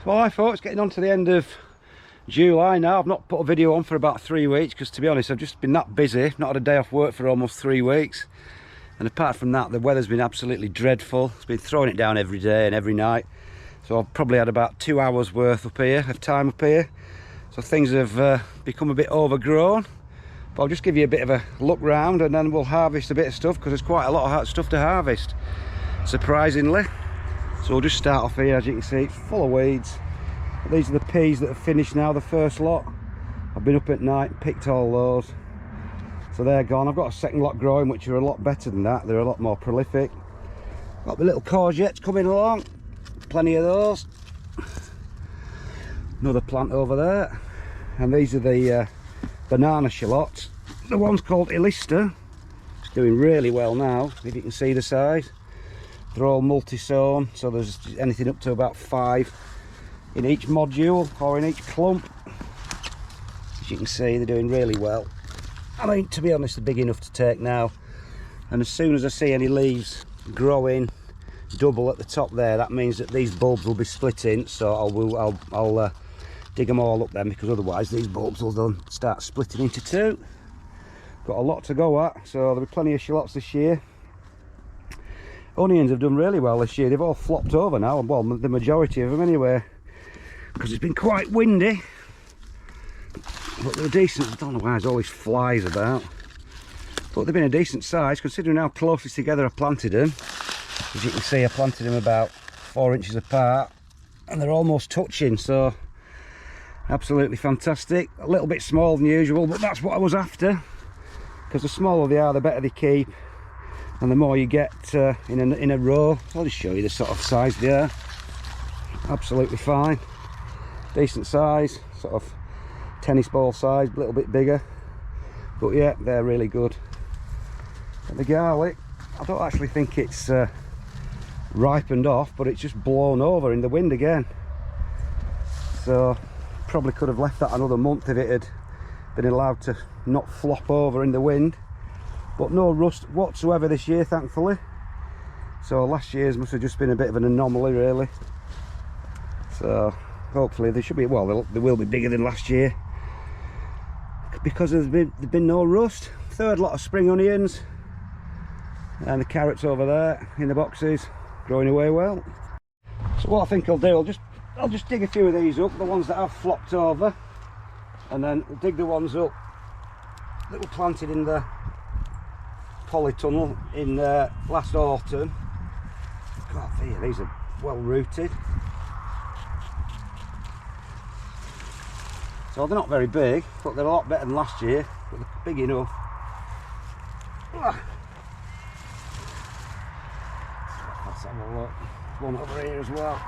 Well, hi folks, getting on to the end of July now. I've not put a video on for about 3 weeks because, to be honest, I've just been that busy. Not had a day off work for almost 3 weeks, and apart from that, the weather's been absolutely dreadful. It's been throwing it down every day and every night, so I've probably had about 2 hours worth up here of time up here, so things have become a bit overgrown. But I'll just give you a bit of a look round and then we'll harvest a bit of stuff, because there's quite a lot of stuff to harvest, surprisingly. So we'll just start off here. As you can see, it's full of weeds. These are the peas that have finished now, the first lot. I've been up at night and picked all those, so they're gone. I've got a second lot growing which are a lot better than that. They're a lot more prolific. Got the little courgettes coming along, plenty of those. Another plant over there, and these are the banana shallots. The one's called Illista. It's doing really well now, if you can see the size. They're all multi-sown, so there's anything up to about 5 in each module or in each clump. As you can see, they're doing really well. I mean, to be honest, they're big enough to take now, and as soon as I see any leaves growing double at the top there, that means that these bulbs will be splitting, so I'll dig them all up then, because otherwise these bulbs will then start splitting into two. Got a lot to go at, so there'll be plenty of shallots this year. Onions have done really well this year. They've all flopped over now, well, the majority of them anyway, because it's been quite windy. But they're decent. I don't know why there's always flies about, but they've been a decent size considering how closely together I planted them. As you can see, I planted them about 4 inches apart and they're almost touching, so absolutely fantastic. A little bit smaller than usual, but that's what I was after, because the smaller they are, the better they keep, and the more you get in a row. I'll just show you the sort of size they are. Absolutely fine, decent size, sort of tennis ball size, a little bit bigger, but yeah, they're really good. And the garlic, I don't actually think it's ripened off, but it's just blown over in the wind again, so probably could have left that another month if it had been allowed to not flop over in the wind. But no rust whatsoever this year, thankfully. So last year's must have just been a bit of an anomaly, really. So hopefully they should be, well, they will be bigger than last year, because there's been no rust. Third lot of spring onions, and the carrots over there in the boxes, growing away well. So what I think I'll do, I'll just dig a few of these up, the ones that have flopped over, and then we'll dig the ones up that were planted in the polytunnel in last autumn. God, these are well rooted. So they're not very big, but they're a lot better than last year, but they're big enough. Let's have a look. One over here as well.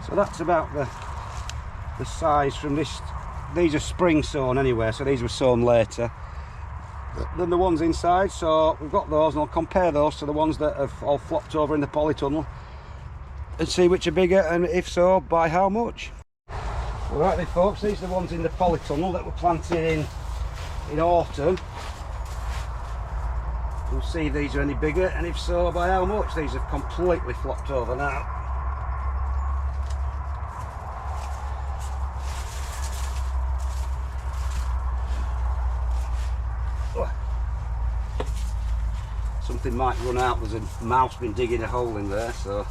So that's about the size from this. These are spring sown anyway, so these were sown later than the ones inside. So we've got those, and I'll compare those to the ones that have all flopped over in the polytunnel and see which are bigger, and if so, by how much. Alright then folks, these are the ones in the polytunnel that were planted in autumn. We'll see if these are any bigger, and if so, by how much. These have completely flopped over now. Something might run out. There's a mouse been digging a hole in there, so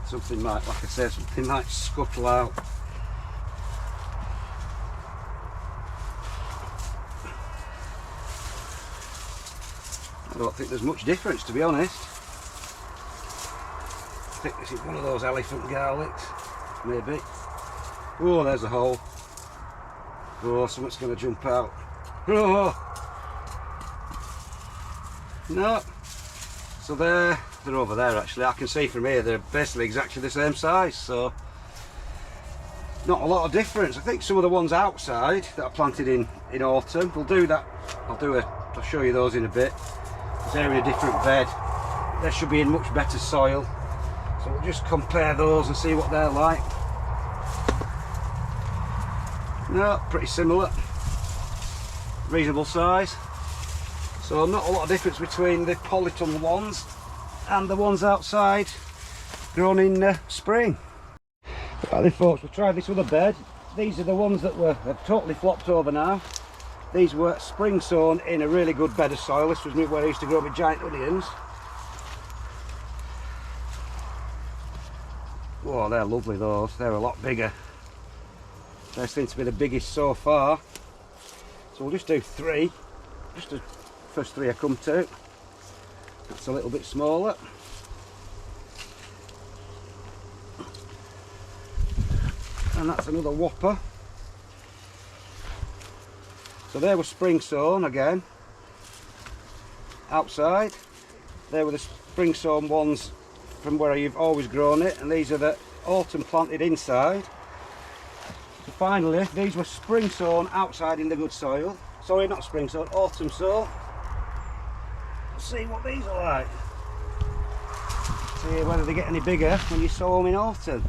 something might, like I said, something might scuttle out. I don't think there's much difference, to be honest. I think this is one of those elephant garlics, maybe. Oh, there's a hole. Oh, something's going to jump out. Oh. No, so they're over there actually. I can see from here they're basically exactly the same size, so not a lot of difference. I think some of the ones outside that are planted in autumn will do that. I'll show you those in a bit. They're in a different bed. They should be in much better soil, so we'll just compare those and see what they're like. No, pretty similar, reasonable size. So not a lot of difference between the polytunnel ones and the ones outside grown in spring. Right then folks, we'll try this other bed. These are the ones that have totally flopped over now. These were spring sown in a really good bed of soil. This was where I used to grow my giant onions. Oh, they're lovely those. They're a lot bigger. They seem to be the biggest so far. So we'll just do 3. Just the first 3 I come to. That's a little bit smaller. And that's another whopper. So they were spring sown again, outside. They were the spring sown ones from where you've always grown it, and these are the autumn planted inside. So finally, these were spring sown outside in the good soil. Sorry, not spring sown, autumn sown. Let's see what these are like. See whether they get any bigger when you sow them in autumn.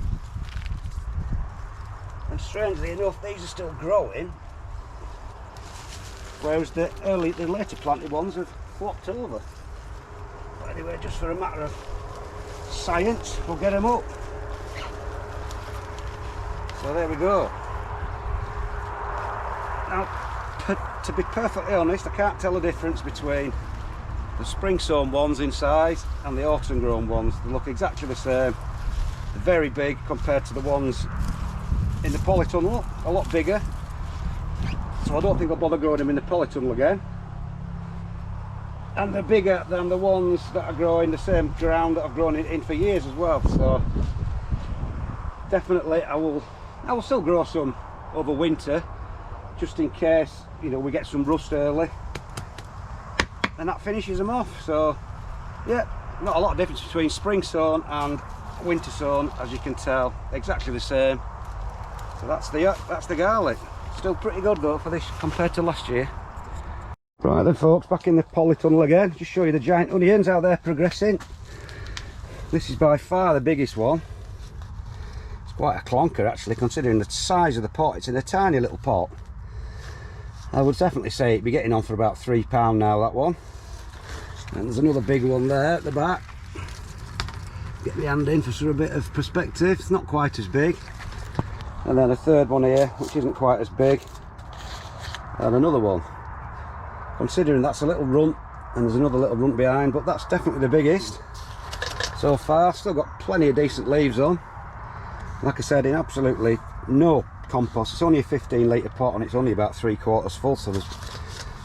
And strangely enough, these are still growing, whereas the later planted ones have flopped over. But anyway, just for a matter of science, we'll get them up. So there we go. Now, to be perfectly honest, I can't tell the difference between the spring sown ones inside and the autumn grown ones. They look exactly the same. They're very big compared to the ones in the polytunnel, a lot bigger. So I don't think I'll bother growing them in the polytunnel again. And they're bigger than the ones that are growing the same ground that I've grown in for years as well. So definitely I will still grow some over winter, just in case, you know, we get some rust early, and that finishes them off. So yeah, not a lot of difference between spring sown and winter sown, as you can tell, exactly the same. So that's the garlic. Still pretty good though for this compared to last year. Right then folks, back in the polytunnel again. Just show you the giant onions, how they're progressing. This is by far the biggest one. It's quite a clonker actually, considering the size of the pot. It's in a tiny little pot. I would definitely say it'd be getting on for about £3 now, that one. And there's another big one there at the back. Get my hand in for a bit of perspective. It's not quite as big. And then a third one here, which isn't quite as big. And another one. Considering that's a little runt, and there's another little runt behind, but that's definitely the biggest so far. Still got plenty of decent leaves on. Like I said, in absolutely no compost. It's only a 15 litre pot and it's only about 3/4 full, so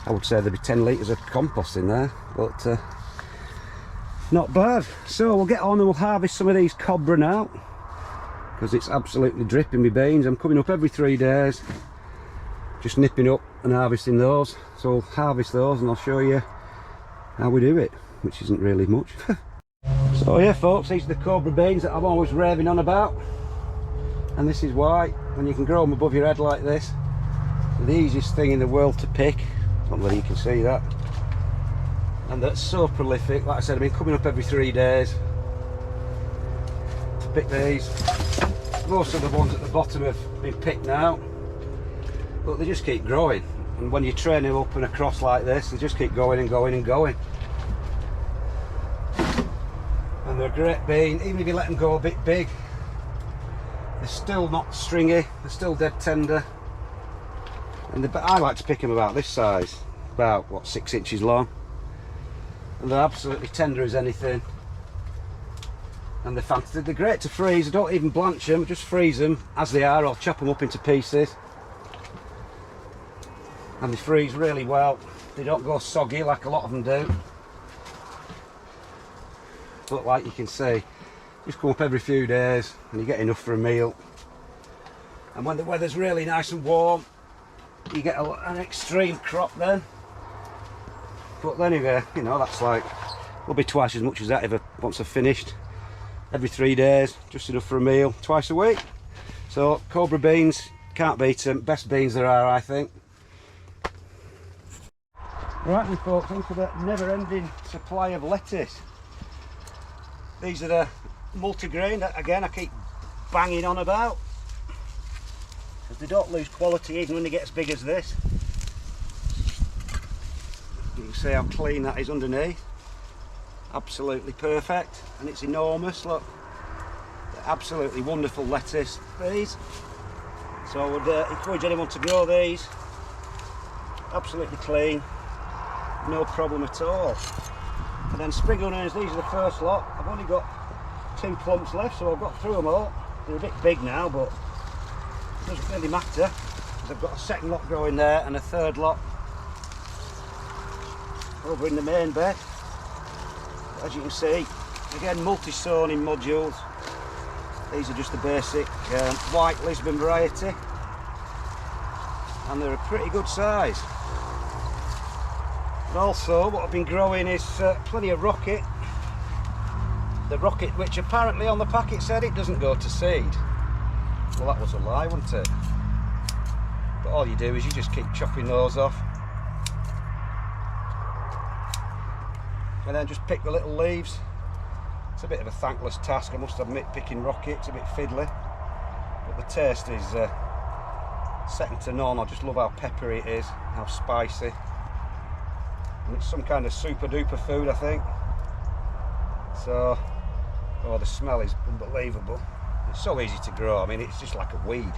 I would say there'd be 10 litres of compost in there, but not bad. So we'll get on and we'll harvest some of these Cobra now, because it's absolutely dripping with beans. I'm coming up every 3 days, just nipping up and harvesting those. So we'll harvest those and I'll show you how we do it, which isn't really much. So yeah folks, these are the Cobra beans that I'm always raving on about, and this is why. When you can grow them above your head like this, they're the easiest thing in the world to pick. I don't know whether you can see that. And that's so prolific. Like I said, I've been coming up every 3 days to pick these. Most of the ones at the bottom have been picked now, but they just keep growing. And when you train them up and across like this, they just keep going and going and going. And they're a great bean, even if you let them go a bit big. They're still not stringy, they're still dead tender. And I like to pick them about this size, about what, 6 inches long. And they're absolutely tender as anything. And they're fantastic. They're great to freeze. I don't even blanch them, just freeze them as they are. I'll chop them up into pieces. And they freeze really well. They don't go soggy like a lot of them do. But like you can see, just come up every few days and you get enough for a meal. And when the weather's really nice and warm, you get an extreme crop then. But anyway, you know, that's like, will be twice as much as that once they're finished. Every 3 days, just enough for a meal, twice a week. So Cobra beans, can't beat them. Best beans there are, I think. Right then folks, into the never-ending supply of lettuce. These are the multigrain that again I keep banging on about, because they don't lose quality even when they get as big as this. You can see how clean that is underneath. Absolutely perfect, and it's enormous. Look, absolutely wonderful lettuce, these. So I would encourage anyone to grow these. Absolutely clean, no problem at all. And then spring onions, these are the first lot. I've only got 2 clumps left, so I've got through them all. They're a bit big now, but it doesn't really matter, because I've got a second lot growing there and a third lot over in the main bed. As you can see, again, multi-sown in modules. These are just the basic white Lisbon variety, and they're a pretty good size. And also what I've been growing is plenty of rocket. The rocket, which apparently on the packet said it doesn't go to seed. Well, that was a lie, wasn't it? But all you do is you just keep chopping those off, and then just pick the little leaves. It's a bit of a thankless task, I must admit, picking rocket. It's a bit fiddly, but the taste is second to none. I just love how peppery it is, how spicy, and it's some kind of super duper food, I think. So, oh, the smell is unbelievable. It's so easy to grow. I mean, it's just like a weed.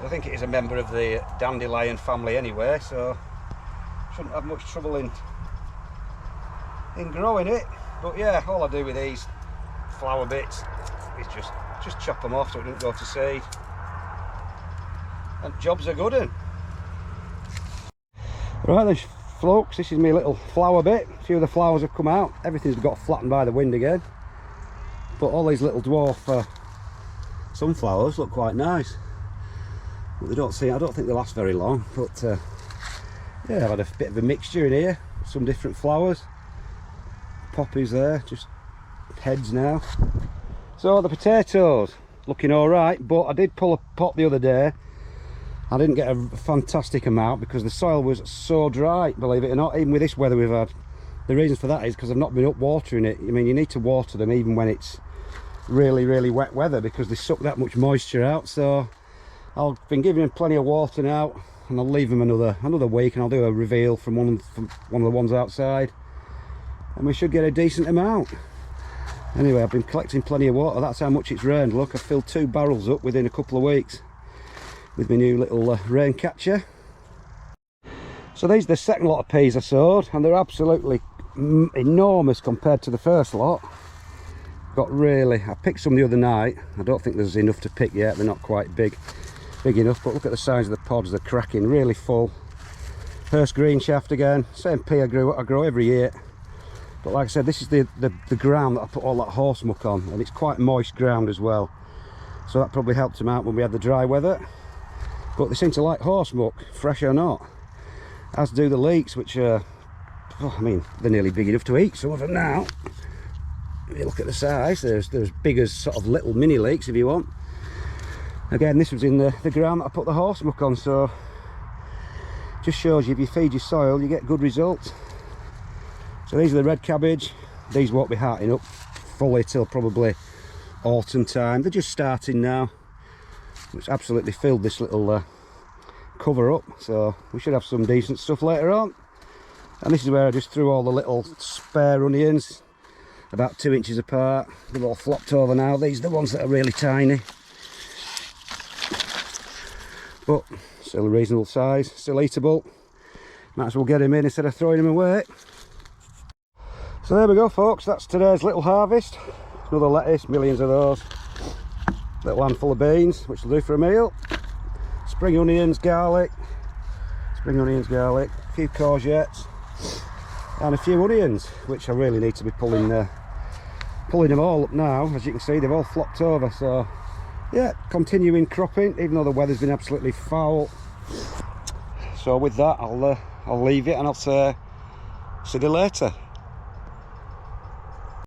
I think it is a member of the dandelion family anyway, so shouldn't have much trouble in growing it. But yeah, all I do with these flower bits is just chop them off so it doesn't go to seed, and jobs are good in. Right then folks, this is my little flower bit. A few of the flowers have come out, everything's got flattened by the wind again, but all these little dwarf sunflowers look quite nice, but they don't seem, I don't think they last very long. But yeah, I've had a bit of a mixture in here, some different flowers. Poppies there, just heads now. So the potatoes looking all right, but I did pull a pot the other day. I didn't get a fantastic amount because the soil was so dry, believe it or not, even with this weather we've had. The reason for that is because I've not been up watering it. I mean, you need to water them even when it's really wet weather, because they suck that much moisture out. So I've been giving them plenty of water now, and I'll leave them another week, and I'll do a reveal from one of the ones outside, and we should get a decent amount. Anyway, I've been collecting plenty of water. That's how much it's rained. Look, I filled 2 barrels up within a couple of weeks with my new little rain catcher. So these are the second lot of peas I sowed, and they're absolutely enormous compared to the first lot. I picked some the other night. I don't think there's enough to pick yet. They're not quite big enough, but look at the size of the pods. They're cracking, really full. First green shaft again, same pea I grow every year. But like I said, this is the ground that I put all that horse muck on, and it's quite moist ground as well, so that probably helped them out when we had the dry weather. But they seem to like horse muck, fresh or not, as do the leeks, which are, oh, I mean, they're nearly big enough to eat, some of them now. If you look at the size, they're as big as sort of little mini leeks if you want. Again, this was in the ground that I put the horse muck on, so just shows you if you feed your soil you get good results. So these are the red cabbage. These won't be hearting up fully till probably autumn time. They're just starting now. It's absolutely filled this little cover up, so we should have some decent stuff later on. And this is where I just threw all the little spare onions, about 2 inches apart. They've all flopped over now. These are the ones that are really tiny, but still a reasonable size, still eatable. Might as well get them in instead of throwing them away. So there we go folks, that's today's little harvest. Another lettuce, millions of those. Little handful of beans, which will do for a meal. Spring onions, garlic, a few courgettes, and a few onions, which I really need to be pulling them all up now. As you can see, they've all flopped over. So yeah, continuing cropping, even though the weather's been absolutely foul. So with that, I'll leave it, and I'll say see you later.